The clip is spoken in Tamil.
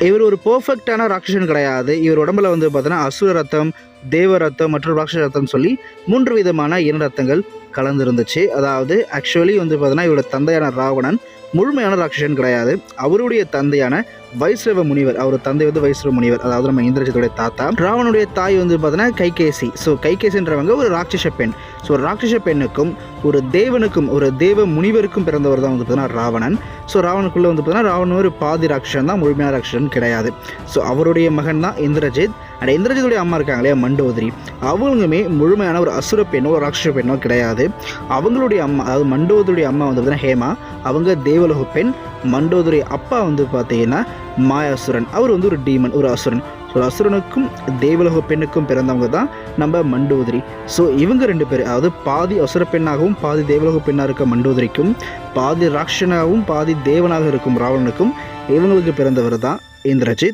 இவர் ஒரு பெர்ஃபெக்டான ராட்சசன் கிடையாது. இவர் உடம்புல வந்து பார்த்தீங்கன்னா அசுர ரத்தம், தேவ ரத்தம் மற்றும் ராட்சச ரத்தம் சொல்லி 3 விதமான இன ரத்தங்கள் கலந்துருந்துச்சு. அதாவது ஆக்சுவலி வந்து பார்த்தீங்கன்னா இவரோட தந்தையான ராவணன் முழுமையான ராட்சசன் கிடையாது. அவருடைய தந்தையான வைஷ்ரவ முனிவர், அவர் தந்தை வந்து வைஷ்ரவ முனிவர், அதாவது நம்ம இந்திரஜித்துடைய தாத்தா. ராவனுடைய தாய் வந்து பார்த்தீங்கன்னா கைகேசி. ஸோ கைகேசின்றவங்க ஒரு ராட்சச பெண். ஸோ ஒரு ராட்சச பெண்ணுக்கும் ஒரு தேவனுக்கும் ஒரு தேவ முனிவருக்கும் பிறந்தவர் தான் வந்து பார்த்தீங்கன்னா ராவணன். ஸோ ராவனுக்குள்ளே வந்து பார்த்தீங்கன்னா ராவணன் ஒரு பாதி ராட்சசன் தான், முழுமையான ராட்சசன் கிடையாது. ஸோ அவருடைய மகன் தான் இந்திரஜித். அண்ட் இந்திரஜித்துடைய அம்மா இருக்காங்க இல்லையா மண்டோதரி, அவங்களுமே முழுமையான ஒரு அசுர பெண்ணோ ஒரு ராட்சச பெண்ணோ கிடையாது. அவங்களுடைய அம்மா, அதாவது மண்டோதரியுடைய அம்மா வந்து பார்த்தீங்கன்னா ஹேமா, அவங்க தேவலோக பெண். மண்டோதரிய அப்பா வந்து பார்த்தீங்கன்னா மாயாசுரன், அவர் வந்து ஒரு டீமன், ஒரு அசுரன். ஸோ அசுரனுக்கும் தேவலோக பெண்ணுக்கும் பிறந்தவங்க தான் நம்ம மண்டோதரி. ஸோ இவங்க 2 பேர், அதாவது பாதி அசுர பெண்ணாகவும் பாதி தேவலோக பெண்ணாக இருக்க மண்டோதரிக்கும், பாதி ராட்சனாகவும் பாதி தேவனாக இருக்கும் ராவணனுக்கும், இவங்களுக்கு பிறந்தவர் தான் இந்திரஜித்.